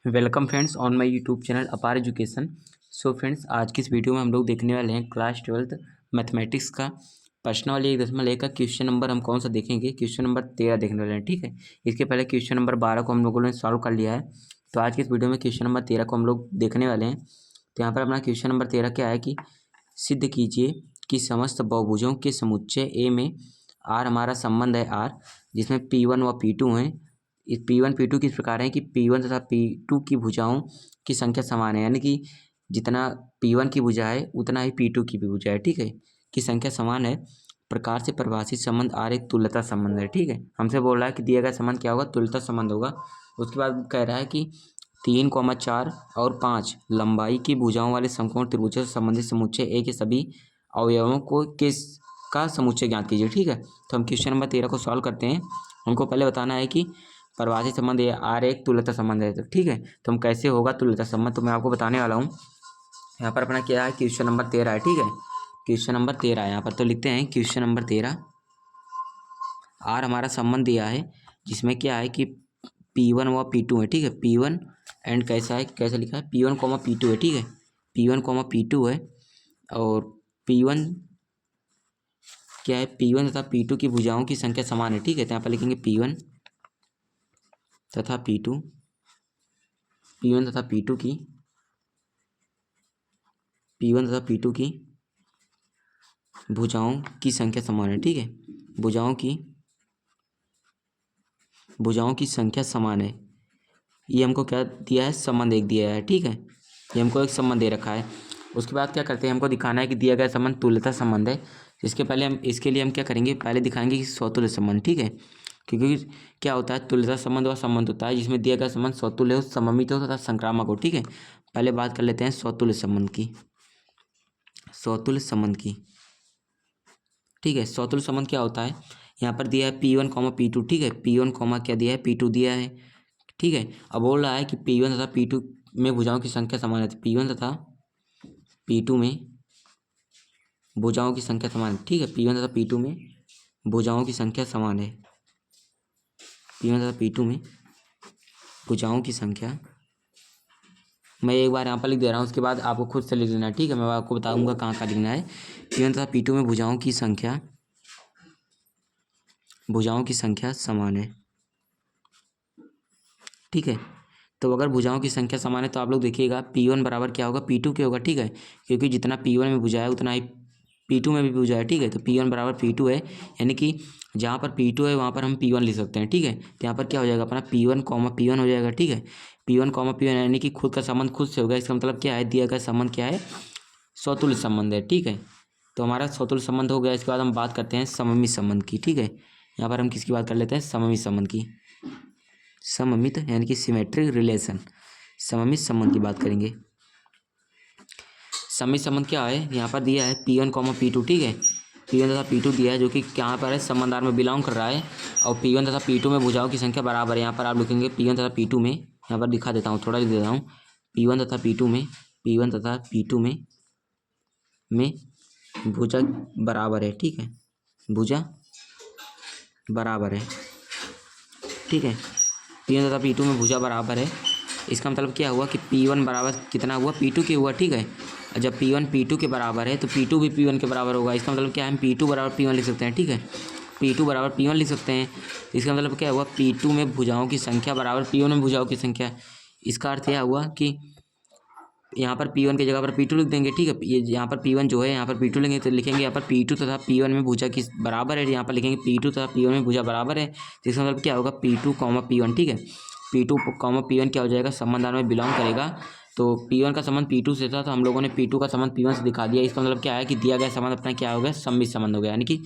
Welcome friends on my YouTube channel अपार education. So friends, आज की इस वीडियो में हम लोग देखने वाले हैं क्लास 12th मैथमेटिक्स का प्रश्न वाली 1.1 का क्वेश्चन नंबर हम कौन सा देखेंगे। क्वेश्चन नंबर 13 देखने वाले हैं। ठीक है, इसके पहले क्वेश्चन नंबर 12 को हम लोगों ने सॉल्व कर लिया है। तो आज की इस वीडियो में क्वेश्चन नंबर 13 को हम लोग देखने वाले हैं। तो यहाँ पर अपना क्वेश्चन नंबर 13 क्या है कि सिद्ध कीजिए कि समस्त बहुभुजों के समुच्चय ए में आर हमारा संबंध है आर, जिसमें P1 व P2 हैं। इस P1 P2 किस प्रकार है कि P1 तथा P2 की भुजाओं की संख्या समान है, यानी कि जितना P1 की भुजा है उतना ही P2 की भी भुजा है। ठीक है, की संख्या समान है प्रकार से परिभाषित संबंध आर एक तुल्यता संबंध है। ठीक है, हमसे बोल रहा है कि दिया गया संबंध क्या होगा, तुल्यता संबंध होगा। उसके बाद कह रहा है कि 3, 4 और 5 लंबाई की भुजाओं वाले समकोण त्रिभुजों से संबंधित समुच्चय ए के सभी अवयवों को का समुच्चय ज्ञात कीजिए। ठीक है, तो हम क्वेश्चन नंबर 13 को सॉल्व करते हैं। हमको पहले बताना है कि परिभाषित संबंध ये आर एक तुल्यता संबंध है। तो ठीक है, तो हम कैसे होगा तुल्यता संबंध, तो मैं आपको बताने वाला हूँ। यहाँ पर अपना क्या है, क्वेश्चन नंबर 13 है। ठीक है, क्वेश्चन नंबर 13 है यहाँ पर। तो लिखते हैं क्वेश्चन नंबर 13। आर हमारा संबंध दिया है जिसमें क्या है कि P1 व P2 है। ठीक है, P1 एंड कैसा है, कैसे लिखा है, P1, P2 है। ठीक है, P1, P2 है और P1 क्या है, P1 तथा P2 की भुजाओं की संख्या समान है। ठीक है, तो यहाँ पर लिखेंगे P1 तथा P2, P1 तथा P2 की P1 तथा P2 की भुजाओं की संख्या समान है। ठीक है, भुजाओं की संख्या समान है। ये हमको क्या दिया है, संबंध एक दिया है। ठीक है, ये हमको एक संबंध दे रखा है। उसके बाद क्या करते हैं, हमको दिखाना है कि दिया गया संबंध तुल्यता संबंध है। इसके लिए हम क्या करेंगे, पहले दिखाएंगे कि स्वतुल्य संबंध। ठीक है, क्योंकि क्या होता है, तुल्यता संबंध वह संबंध होता है जिसमें दिया गया संबंध स्वतुल्य हो, सममित हो तथा संक्रामक हो। ठीक है, पहले बात कर लेते हैं स्वतुल्य संबंध की। स्वतुल्य संबंध की, ठीक है, स्वतुल्य संबंध क्या होता है, यहाँ पर दिया है P1, P2। ठीक है, P1, क्या दिया है, P2 दिया है। ठीक है, अब बोल रहा है कि P1 तथा P2 में भुजाओं की संख्या समान है। P1 तथा P2 में भुजाओं की संख्या समान है। ठीक है, P1 तथा P2 में भुजाओं की संख्या समान है। P1 तथा P2 में भुजाओं की संख्या, मैं एक बार यहाँ पर लिख दे रहा हूँ, उसके बाद आपको खुद से लिख लेना है। ठीक है, मैं आपको बताऊंगा कहाँ कहाँ लिखना है। P1 तथा P2 में भुजाओं की संख्या समान है। ठीक है, तो अगर भुजाओं की संख्या समान है तो आप लोग देखिएगा P1 बराबर क्या होगा, P2 के होगा। ठीक है, क्योंकि जितना P1 में भुजा है उतना ही P2 में भी भुजा है। ठीक है, तो P1 बराबर P2 है, यानी कि जहाँ पर P2 है वहाँ पर हम P1 लिख सकते हैं। ठीक है, तो यहाँ पर क्या हो जाएगा अपना P1, P1 हो जाएगा। ठीक है, P1, P1 यानी कि खुद का संबंध खुद से होगा। इसका मतलब क्या है, दिया गया संबंध क्या है, स्वतुल्य संबंध है। ठीक है, तो हमारा स्वतुल्य संबंध हो गया। इसके बाद हम बात करते हैं सममित संबंध की। ठीक है, यहाँ पर हम किसकी बात कर लेते हैं, सममित संबंध की। सममित यानी कि सिमेट्रिक रिलेशन, सममित संबंध की बात करेंगे। सममित संबंध क्या है, यहाँ पर दिया है P1, P2। ठीक है, P1 तथा P2 दिया है जो कि यहाँ पर है संबंध आर में बिलोंग कर रहा है, और P1 तथा P2 में भुजाओं की संख्या बराबर है। यहाँ पर आप लिखेंगे P1 तथा P2 में, यहाँ पर दिखा देता हूँ, थोड़ा लिख देता हूँ, P1 तथा P2 में भुजा बराबर है। ठीक है, भुजा बराबर है। ठीक है, P1 तथा P2 में भुजा बराबर है। इसका मतलब क्या हुआ कि P1 बराबर कितना हुआ, P2 के हुआ। ठीक है, जब P1 P2 के बराबर है तो P2 भी P1 के बराबर होगा। इसका मतलब क्या है, हम P2 बराबर P1 लिख सकते हैं। ठीक है, P2 बराबर P1 लिख सकते हैं। इसका मतलब क्या हुआ, P2 में भुजाओं की संख्या बराबर P1 में भुजाओं की संख्या। इसका अर्थ यह हुआ कि यहाँ पर P1 की जगह पर P2 लिख देंगे। ठीक है, ये यहाँ पर P1 जो है यहाँ पर P2 लेंगे तो लिखेंगे यहाँ पर P2 तथा P1 में भुजा की बराबर है। यहाँ पर लिखेंगे P2 तथा P1 में भुजा बराबर है। तो इसका मतलब क्या होगा, P2, P1। ठीक है, P2, P1 क्या हो जाएगा, संबंध में बिलोंग करेगा। तो P1 का संबंध P2 से था, तो हम लोगों ने P2 का संबंध P1 से दिखा दिया। इसका मतलब क्या है कि दिया गया संबंध अपना क्या हो गया, सममित संबंध हो गया, यानी कि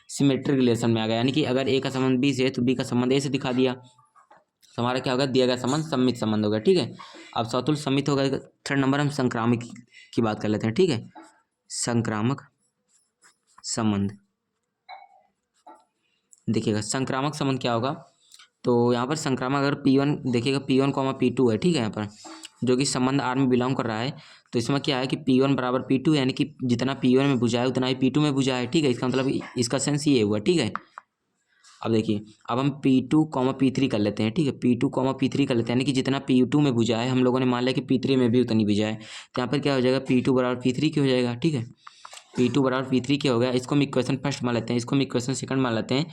सिमेट्रिक रिलेशन में आ गया। यानी कि अगर ए का संबंध बी से है तो बी का संबंध ए से दिखा दिया, तो हमारा क्या होगा, दिया गया संबंध सममित संबंध होगा। ठीक है, अब स्वतुल्य सममित होगा। थर्ड नंबर हम संक्रामक की बात कर लेते हैं। ठीक है, संक्रामक संबंध, देखिएगा संक्रामक संबंध क्या होगा, तो यहाँ पर संक्रामक अगर P1 देखिएगा, P1, P2 है। ठीक है, यहाँ पर जो कि संबंध आर में बिलोंग कर रहा है, तो इसमें क्या है कि P1 बराबर P2, यानी कि जितना P1 में भुजा है उतना ही P2 में भुजा है। ठीक है, इसका मतलब इसका सेंस ये हुआ। ठीक है, अब देखिए, अब हम P2 कॉमा P3 कर लेते हैं, ठीक है। P2 कॉमा P3 कर लेते हैं, यानी कि जितना P2 में भुजा है हम लोगों ने मान लिया कि P3 में भी उतनी भुजा है। तो यहाँ पर क्या हो जाएगा, P2 बराबर P3 की हो जाएगा, ठीक है। P2 बराबर P3 क्या हो गया, इसको हम इक्वेशन फर्स्ट मान लेते हैं, इसको हम इक्वेशन सेकंड मान लेते हैं।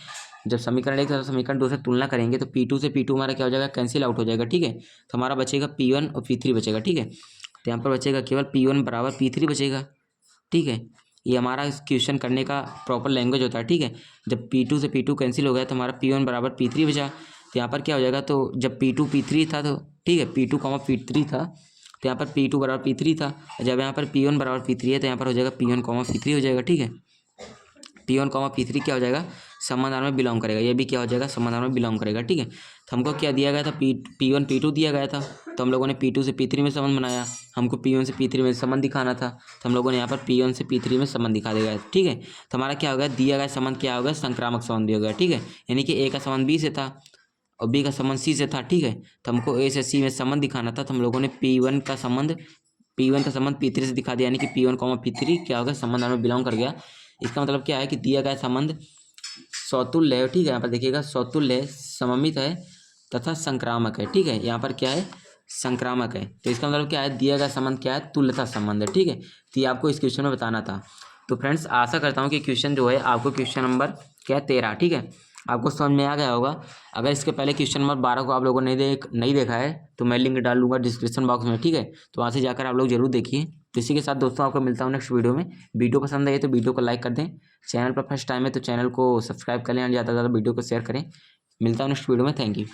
जब समीकरण एक समीकरण दो से तुलना करेंगे तो P2 से P2 हमारा क्या हो जाएगा, कैंसिल आउट हो जाएगा, ठीक है। तो हमारा बचेगा P1 और P3 बचेगा, ठीक है। तो यहाँ पर बचेगा केवल P1 बराबर P3 बचेगा, ठीक है। ये हमारा क्वेश्चन करने का प्रॉपर लैंग्वेज होता है, ठीक है। जब P2 से P2 कैंसिल हो गया तो हमारा P1 बराबर P3 बचा। तो यहाँ पर क्या हो जाएगा, तो जब P2 P3 था तो ठीक है, P2 कॉमा P3 था तो यहाँ पर P2 बराबर P3 था। जब यहाँ पर P1 बराबर P3 है तो यहाँ पर हो जाएगा P1 कॉमा P3 हो जाएगा, ठीक है। P1 कॉमा P3 क्या हो जाएगा, समाधान में बिलोंग करेगा, ये भी क्या हो जाएगा, समाधान में बिलोंग करेगा, ठीक है। तो हमको क्या दिया गया था, P1 P2 दिया गया था, तो हम लोगों ने P2 से P3 में संबंध बनाया। हमको P1 से P3 में संबंध दिखाना था, तो हम लोगों ने यहाँ पर P1 से P3 में संबंध दिखा देगा, ठीक है। तो हमारा क्या होगा, दिया गया संबंध क्या होगा, संक्रामक संबंध भी होगा, ठीक है। यानी कि A का संबंध B से था और B का संबंध C से था, ठीक है। तो हमको A से C में संबंध दिखाना था, तो हम लोगों ने P1 का संबंध P3 से दिखा दिया, यानी कि P1 कॉमा P3 क्या होगा, संबंध में बिलोंग कर गया। इसका मतलब क्या है कि दिया गया संबंध सौतुल्य है, ठीक है। यहाँ पर देखिएगा सौतुल्य है, सममित है तथा संक्रामक है, ठीक है। यहाँ पर क्या है, संक्रामक है। तो इसका मतलब क्या है, दिया गया संबंध क्या है, तुल्यता संबंध है, ठीक है। तो ये आपको इस क्वेश्चन में बताना था। तो फ्रेंड्स आशा करता हूँ कि क्वेश्चन जो है आपको क्वेश्चन नंबर क्या है 13, ठीक है, आपको समझ में आ गया होगा। अगर इसके पहले क्वेश्चन नंबर 12 को आप लोगों ने नहीं देखा है तो मैं लिंक डाल दूंगा डिस्क्रिप्शन बॉक्स में, ठीक है। तो वहाँ से जाकर आप लोग जरूर देखिए। तो इसी के साथ दोस्तों आपको मिलता हूँ नेक्स्ट वीडियो में। वीडियो पसंद आए तो वीडियो को लाइक कर दें, चैनल पर फर्स्ट टाइम है तो चैनल को सब्सक्राइब कर लें और ज़्यादा से ज़्यादा वीडियो को शेयर करें। मिलता हूँ नेक्स्ट वीडियो में, थैंक यू।